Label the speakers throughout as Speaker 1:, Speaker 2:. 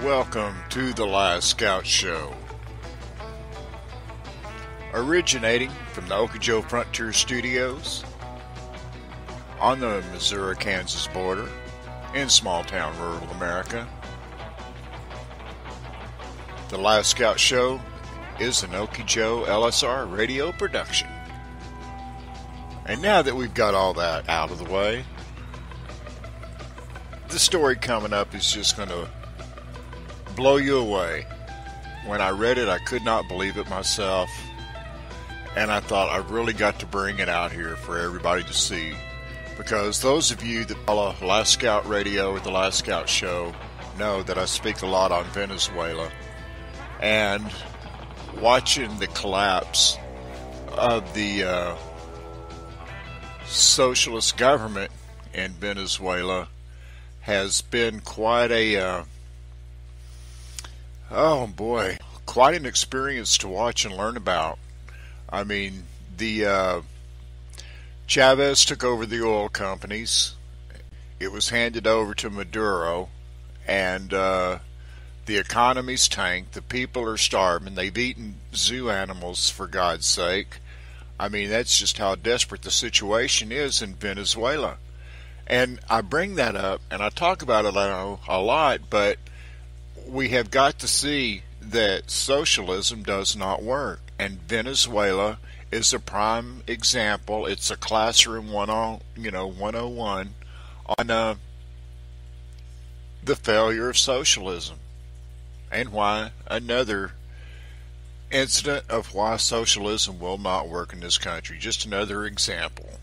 Speaker 1: Welcome to the Last Scout Show. Originating from the Okojo Frontier Studios on the Missouri-Kansas border in small-town rural America, the Last Scout Show is an Okojo LSR radio production. And now that we've got all that out of the way, the story coming up is just going to blow you away. When I read it, I could not believe it myself, and I thought I really got to bring it out here for everybody to see, because those of you that follow Last Scout Radio or the Last Scout Show know that I speak a lot on Venezuela, and watching the collapse of the socialist government in Venezuela has been quite a quite an experience to watch and learn about. I mean, the Chavez took over the oil companies. It was handed over to Maduro, and the economy's tanked. The people are starving. They've eaten zoo animals, for God's sake. I mean, that's just how desperate the situation is in Venezuela. And I bring that up, and I talk about it a lot, but we have got to see that socialism does not work. And Venezuela is a prime example. It's a classroom 101 on the failure of socialism, and why another incident of why socialism will not work in this country. Just another example.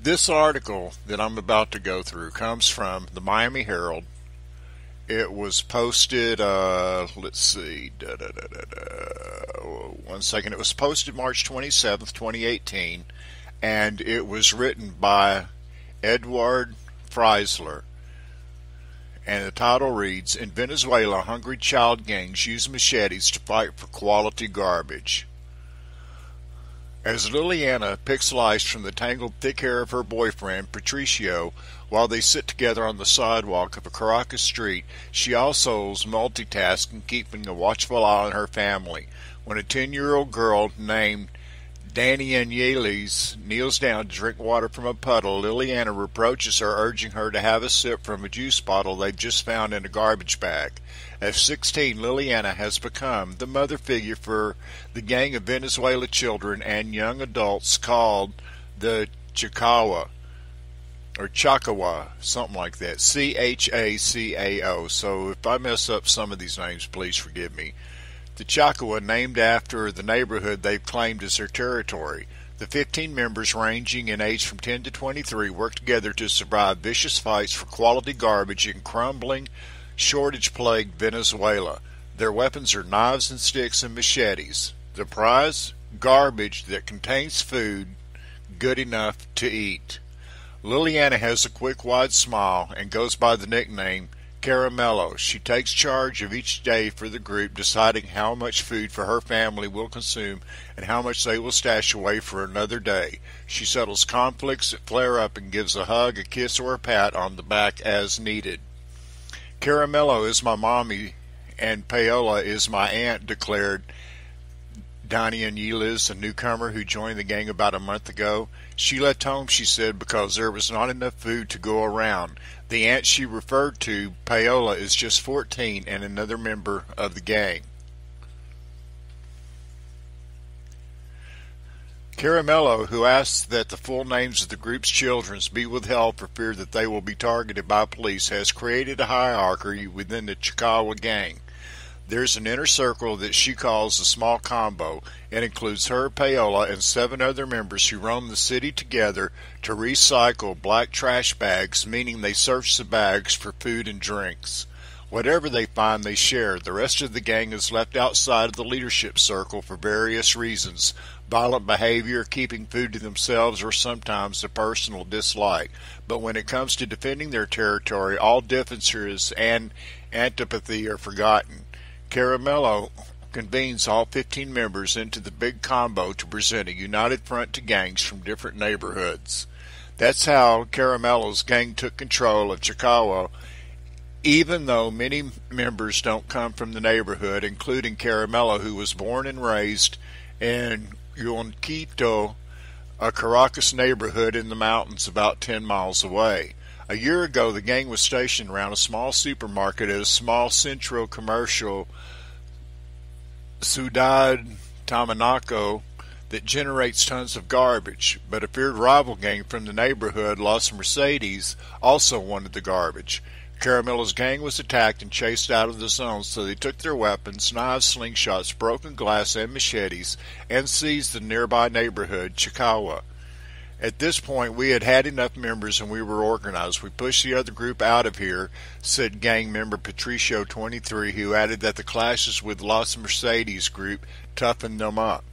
Speaker 1: This article that I'm about to go through comes from the Miami Herald. It was posted, let's see, one second. It was posted March 27th, 2018, and it was written by Edward Freisler. And the title reads, "In Venezuela, hungry child gangs use machetes to fight for quality garbage." As Liliana picks lice from the tangled thick hair of her boyfriend, Patricio, while they sit together on the sidewalk of a Caracas street, she also is multitasking, keeping a watchful eye on her family. When a 10-year-old girl named Daniela kneels down to drink water from a puddle, Liliana reproaches her, urging her to have a sip from a juice bottle they've just found in a garbage bag. At 16, Liliana has become the mother figure for the gang of Venezuela children and young adults called the Chacao, or Chacao, something like that, Chacao. So if I mess up some of these names, please forgive me. The Chacao, named after the neighborhood they've claimed as their territory. The 15 members, ranging in age from 10 to 23, work together to survive vicious fights for quality garbage in crumbling, shortage-plagued Venezuela. Their weapons are knives and sticks and machetes. The prize? Garbage that contains food good enough to eat. Liliana has a quick, wide smile and goes by the nickname Caramello. She takes charge of each day for the group, deciding how much food for her family will consume and how much they will stash away for another day. She settles conflicts that flare up and gives a hug, a kiss, or a pat on the back as needed. "Caramello is my mommy and Paola is my aunt," declared Daniela, a newcomer who joined the gang about a month ago. "She left home," she said, "because there was not enough food to go around." The aunt she referred to, Paola, is just 14 and another member of the gang. Caramello, who asks that the full names of the group's children be withheld for fear that they will be targeted by police, has created a hierarchy within the Chacao gang. There's an inner circle that she calls the small combo. It includes her, Paola, and 7 other members who roam the city together to recycle black trash bags, meaning they search the bags for food and drinks. Whatever they find, they share. The rest of the gang is left outside of the leadership circle for various reasons: violent behavior, keeping food to themselves, or sometimes a personal dislike. But when it comes to defending their territory, all differences and antipathy are forgotten. Caramello convenes all 15 members into the big combo to present a united front to gangs from different neighborhoods. That's how Caramello's gang took control of Chacao Even though many members don't come from the neighborhood, including Caramello, who was born and raised in Yunquito, a Caracas neighborhood in the mountains about 10 miles away. A year ago, the gang was stationed around a small supermarket at a small centro commercial Ciudad Tamanaco that generates tons of garbage, but a feared rival gang from the neighborhood, Los Mercedes, also wanted the garbage. Caramello's gang was attacked and chased out of the zone, so they took their weapons, knives, slingshots, broken glass, and machetes, and seized the nearby neighborhood, Chicagua. At this point, we had had enough members and we were organized. We pushed the other group out of here, said gang member Patricio, 23, who added that the clashes with Los Mercedes group toughened them up.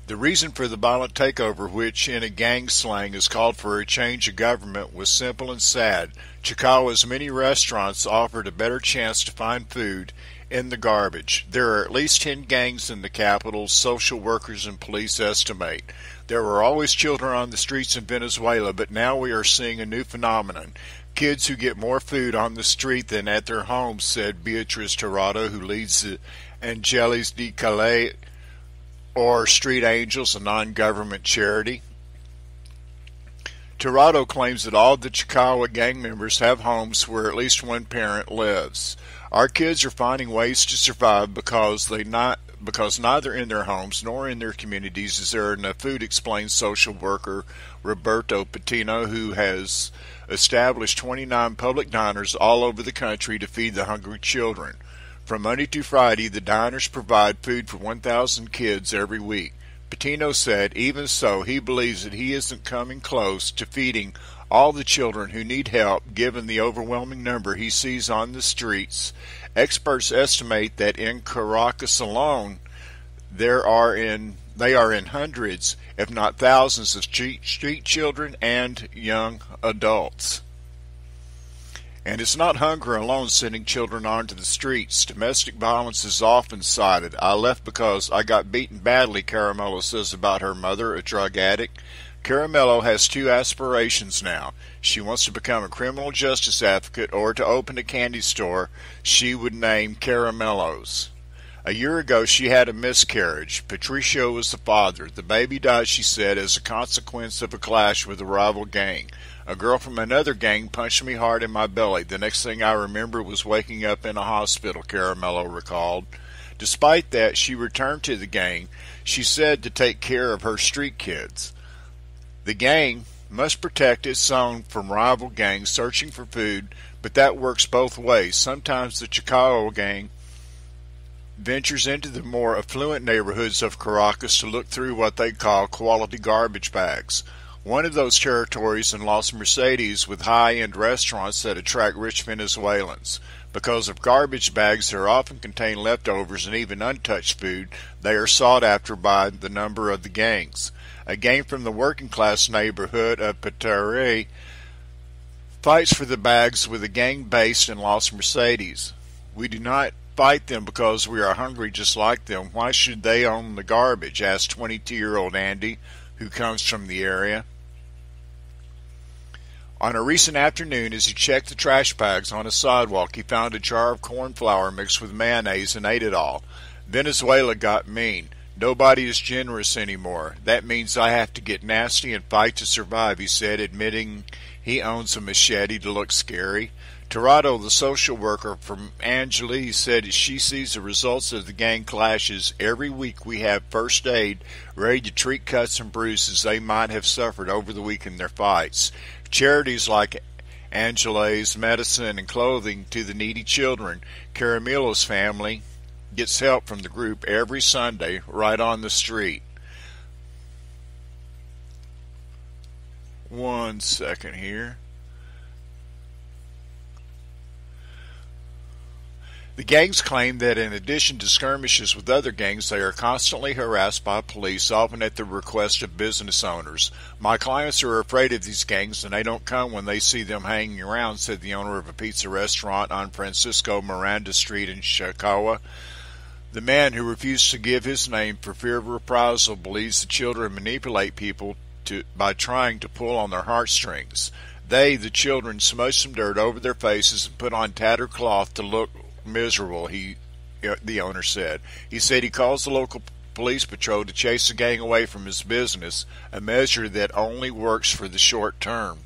Speaker 1: The reason for the violent takeover, which in a gang slang is called for a change of government, was simple and sad. Chicago's many restaurants offered a better chance to find food in the garbage. There are at least 10 gangs in the capital, social workers and police estimate. There were always children on the streets in Venezuela, but now we are seeing a new phenomenon. Kids who get more food on the street than at their homes, said Beatriz Tirado, who leads the Angeles de Calais, or Street Angels, a non-government charity. Tirado claims that all the Chicago gang members have homes where at least one parent lives. Our kids are finding ways to survive because neither in their homes nor in their communities is there enough food, explains social worker Roberto Patino, who has established 29 public diners all over the country to feed the hungry children. From Monday to Friday, the diners provide food for 1,000 kids every week. Patino said, even so, he believes that he isn't coming close to feeding all the children who need help, given the overwhelming number he sees on the streets. Experts estimate that in Caracas alone, they are in hundreds, if not thousands, of street children and young adults. And it's not hunger alone sending children onto the streets. Domestic violence is often cited. I left because I got beaten badly, Caramello says about her mother, a drug addict. Caramello has two aspirations now. She wants to become a criminal justice advocate or to open a candy store she would name Caramello's. A year ago, she had a miscarriage. Patricio was the father. The baby died, she said, as a consequence of a clash with a rival gang. A girl from another gang punched me hard in my belly. The next thing I remember was waking up in a hospital, Caramello recalled. Despite that, she returned to the gang, she said, to take care of her street kids. The gang must protect its own from rival gangs searching for food, but that works both ways. Sometimes the Chicago gang ventures into the more affluent neighborhoods of Caracas to look through what they call quality garbage bags. One of those territories in Los Mercedes with high-end restaurants that attract rich Venezuelans. Because of garbage bags that often contain leftovers and even untouched food, they are sought after by the number of the gangs. A gang from the working-class neighborhood of Petare fights for the bags with a gang based in Los Mercedes. We do not fight them because we are hungry just like them. Why should they own the garbage? Asked 22-year-old Andy, who comes from the area. On a recent afternoon, as he checked the trash bags on a sidewalk, he found a jar of corn flour mixed with mayonnaise and ate it all. Venezuela got mean. Nobody is generous anymore. That means I have to get nasty and fight to survive, he said, admitting he owns a machete to look scary. Tirado, the social worker from Angeles, said as she sees the results of the gang clashes, every week we have first aid ready to treat cuts and bruises they might have suffered over the week in their fights. Charities like Angeles, medicine and clothing to the needy children. Caramello's family gets help from the group every Sunday right on the street. 1 second here. The gangs claim that in addition to skirmishes with other gangs, they are constantly harassed by police, often at the request of business owners. My clients are afraid of these gangs and they don't come when they see them hanging around, said the owner of a pizza restaurant on Francisco Miranda Street in Chicago. The man, who refused to give his name for fear of reprisal, believes the children manipulate people by trying to pull on their heartstrings. They, the children, smudged some dirt over their faces and put on tattered cloth to look miserable, the owner said. He said he calls the local police patrol to chase the gang away from his business, a measure that only works for the short term.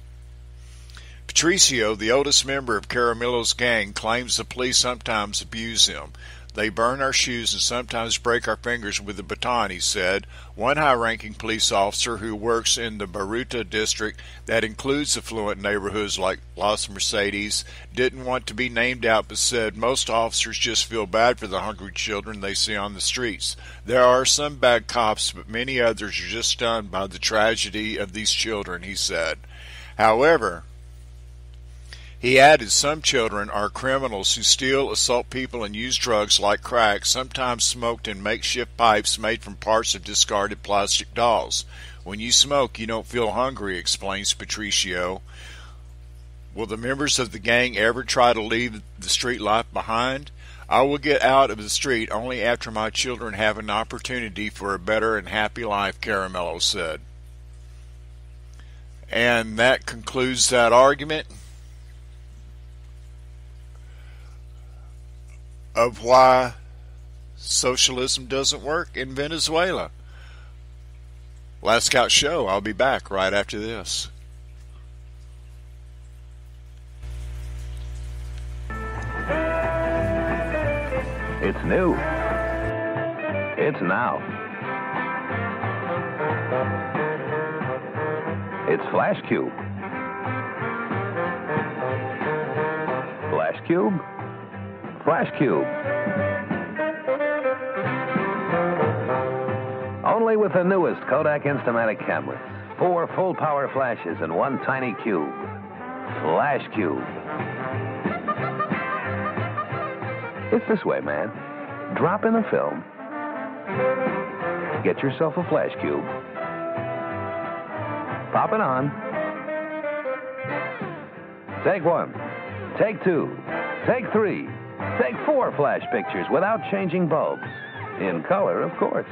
Speaker 1: Patricio, the oldest member of Caramello's gang, claims the police sometimes abuse him. They burn our shoes and sometimes break our fingers with a baton, he said. One high-ranking police officer who works in the Baruta district that includes affluent neighborhoods like Las Mercedes didn't want to be named out but said most officers just feel bad for the hungry children they see on the streets. There are some bad cops, but many others are just stunned by the tragedy of these children, he said. However, he added, some children are criminals who steal, assault people, and use drugs like crack, sometimes smoked in makeshift pipes made from parts of discarded plastic dolls. When you smoke, you don't feel hungry, explains Patricio. Will the members of the gang ever try to leave the street life behind? I will get out of the street only after my children have an opportunity for a better and happy life, Caramello said. And that concludes that argument of why socialism doesn't work in Venezuela. Last Scout Show. I'll be back right after this.
Speaker 2: It's new. It's now. It's Flash Cube. Flash Cube? Flash Cube. Only with the newest Kodak Instamatic cameras. 4 full-power flashes in one tiny cube. Flash Cube. It's this way, man. Drop in a film. Get yourself a Flash Cube. Pop it on. Take 1. Take 2. Take 3. Take 4 flash pictures without changing bulbs. In color, of course.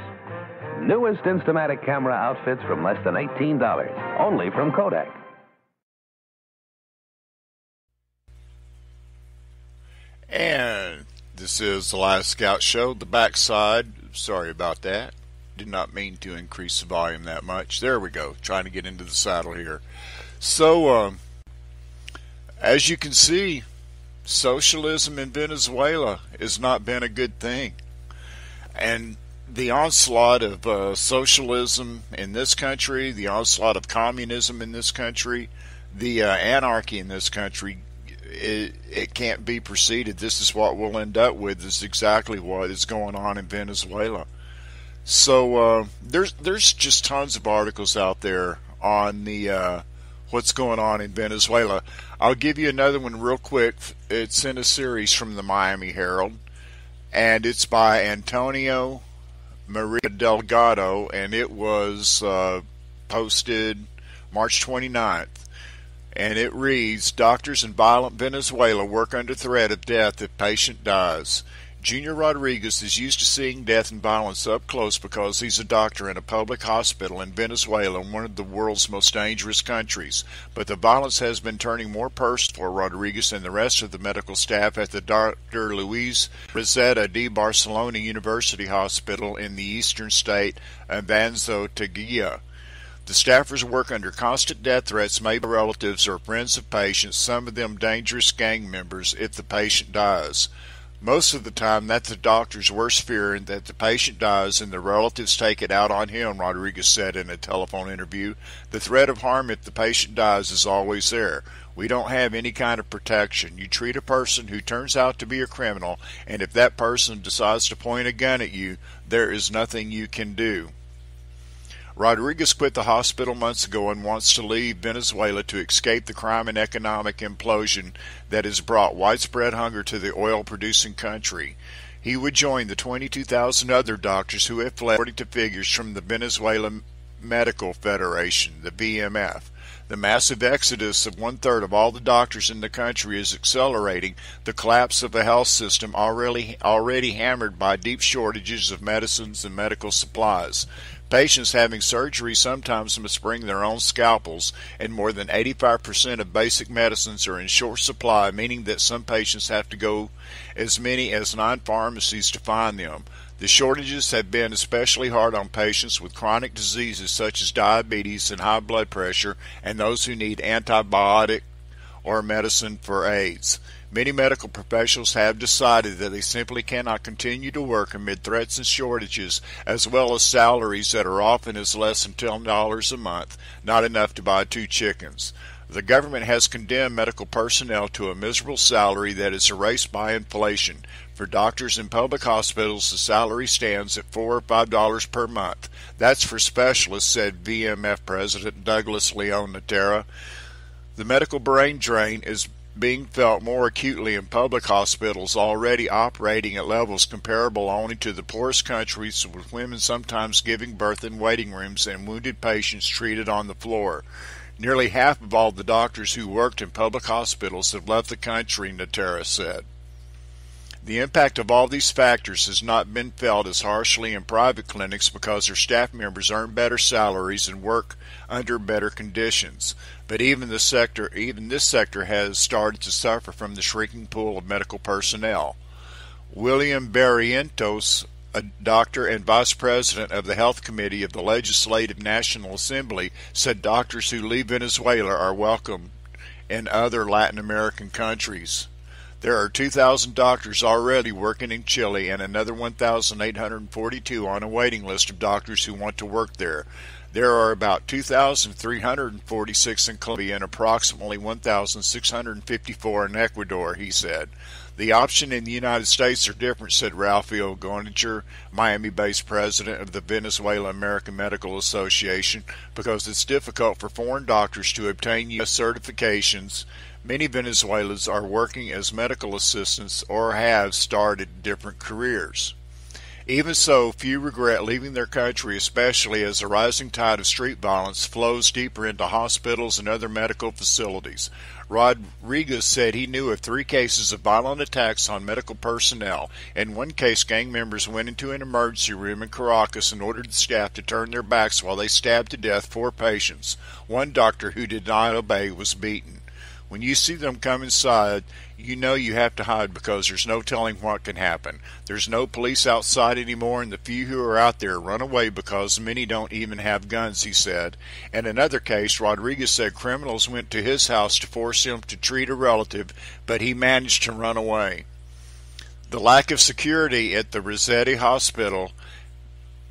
Speaker 2: Newest Instamatic camera outfits from less than $18. Only from Kodak.
Speaker 1: And this is the Last Scout Show. The backside. Sorry about that. Did not mean to increase the volume that much. There we go. Trying to get into the saddle here. So, as you can see, socialism in Venezuela has not been a good thing. And the onslaught of socialism in this country, the onslaught of communism in this country, the anarchy in this country, it can't be preceded. This is what we'll end up with. This is exactly what is going on in Venezuela. So there's just tons of articles out there on the what's going on in Venezuela. I'll give you another one real quick. It's in a series from the Miami Herald, and it's by Antonio Maria Delgado, and it was posted March 29th. And it reads, doctors in violent Venezuela work under threat of death if patient dies. Junior Rodriguez is used to seeing death and violence up close because he's a doctor in a public hospital in Venezuela, one of the world's most dangerous countries. But the violence has been turning more personal for Rodriguez and the rest of the medical staff at the Dr. Luis Rosetta de Barcelona University Hospital in the eastern state of Anzoátegui. The staffers work under constant death threats made by relatives or friends of patients, some of them dangerous gang members, if the patient dies. Most of the time, that's the doctor's worst fear, and that the patient dies and the relatives take it out on him, Rodriguez said in a telephone interview. The threat of harm if the patient dies is always there. We don't have any kind of protection. You treat a person who turns out to be a criminal, and if that person decides to point a gun at you, there is nothing you can do. Rodriguez quit the hospital months ago and wants to leave Venezuela to escape the crime and economic implosion that has brought widespread hunger to the oil-producing country. He would join the 22,000 other doctors who have fled, according to figures from the Venezuela Medical Federation, the VMF. The massive exodus of one-third of all the doctors in the country is accelerating the collapse of a health system already hammered by deep shortages of medicines and medical supplies. Patients having surgery sometimes must bring their own scalpels, and more than 85% of basic medicines are in short supply, meaning that some patients have to go as many as 9 pharmacies to find them. The shortages have been especially hard on patients with chronic diseases such as diabetes and high blood pressure, and those who need antibiotic or medicine for AIDS. Many medical professionals have decided that they simply cannot continue to work amid threats and shortages, as well as salaries that are often as less than $10 a month, not enough to buy 2 chickens. The government has condemned medical personnel to a miserable salary that is erased by inflation. For doctors in public hospitals, the salary stands at $4 or $5 per month. That's for specialists, said VMF President Douglas Leon Natera. The medical brain drain is being felt more acutely in public hospitals already operating at levels comparable only to the poorest countries, with women sometimes giving birth in waiting rooms and wounded patients treated on the floor. Nearly half of all the doctors who worked in public hospitals have left the country, Natera said. The impact of all these factors has not been felt as harshly in private clinics because their staff members earn better salaries and work under better conditions. But even this sector has started to suffer from the shrinking pool of medical personnel. William Barrientos, a doctor and vice president of the Health Committee of the Legislative National Assembly, said doctors who leave Venezuela are welcome in other Latin American countries. There are 2,000 doctors already working in Chile and another 1,842 on a waiting list of doctors who want to work there. There are about 2,346 in Colombia and approximately 1,654 in Ecuador, he said. The option in the United States are different, said Ralphio Goninger, Miami-based president of the Venezuela American Medical Association, because it's difficult for foreign doctors to obtain U.S. certifications. Many Venezuelans are working as medical assistants or have started different careers. Even so, few regret leaving their country, especially as the rising tide of street violence flows deeper into hospitals and other medical facilities. Rodriguez said he knew of 3 cases of violent attacks on medical personnel. In one case, gang members went into an emergency room in Caracas and ordered the staff to turn their backs while they stabbed to death 4 patients. One doctor who did not obey was beaten. When you see them come inside, you know you have to hide because there's no telling what can happen. There's no police outside anymore, and the few who are out there run away because many don't even have guns, he said. In another case, Rodriguez said criminals went to his house to force him to treat a relative, but he managed to run away. The lack of security at the Rossetti Hospital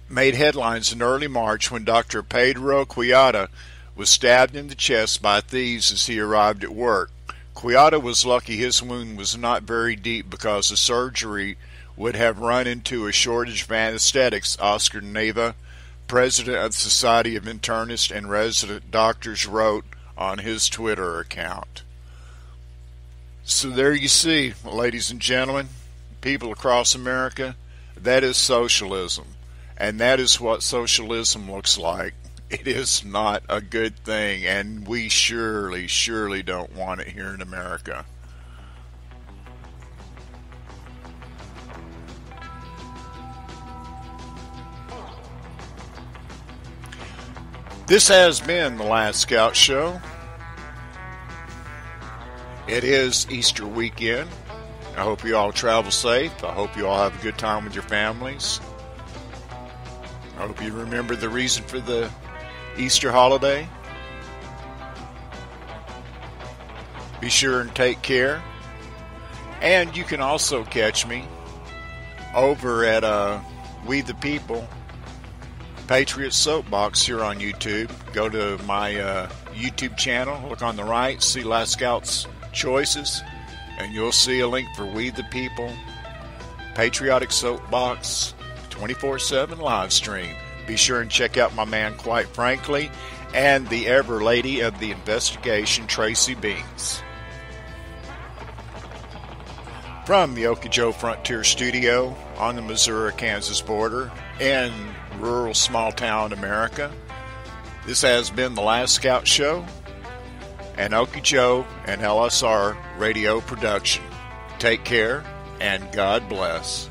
Speaker 1: made headlines in early March when Dr. Pedro Quijada was stabbed in the chest by thieves as he arrived at work. Quijada was lucky his wound was not very deep because the surgery would have run into a shortage of anesthetics, Oscar Neva, president of the Society of Internists and Resident Doctors, wrote on his Twitter account. So there you see, ladies and gentlemen, people across America, that is socialism. And that is what socialism looks like. It is not a good thing, and we surely don't want it here in America. This has been the Last Scout Show. It is Easter weekend. I hope you all travel safe. I hope you all have a good time with your families. I hope you remember the reason for the Easter holiday. Be sure and take care. And you can also catch me over at We the People Patriot Soapbox here on YouTube. Go to my YouTube channel, look on the right, see Last Scout's Choices, and you'll see a link for We the People Patriotic Soapbox 24/7 live stream. Be sure and check out my man, Quite Frankly, and the ever lady of the investigation, Tracy Beans. From the Okeechobee Frontier Studio on the Missouri-Kansas border in rural small-town America, this has been the Last Scout Show, an Okeechobee and LSR radio production. Take care, and God bless.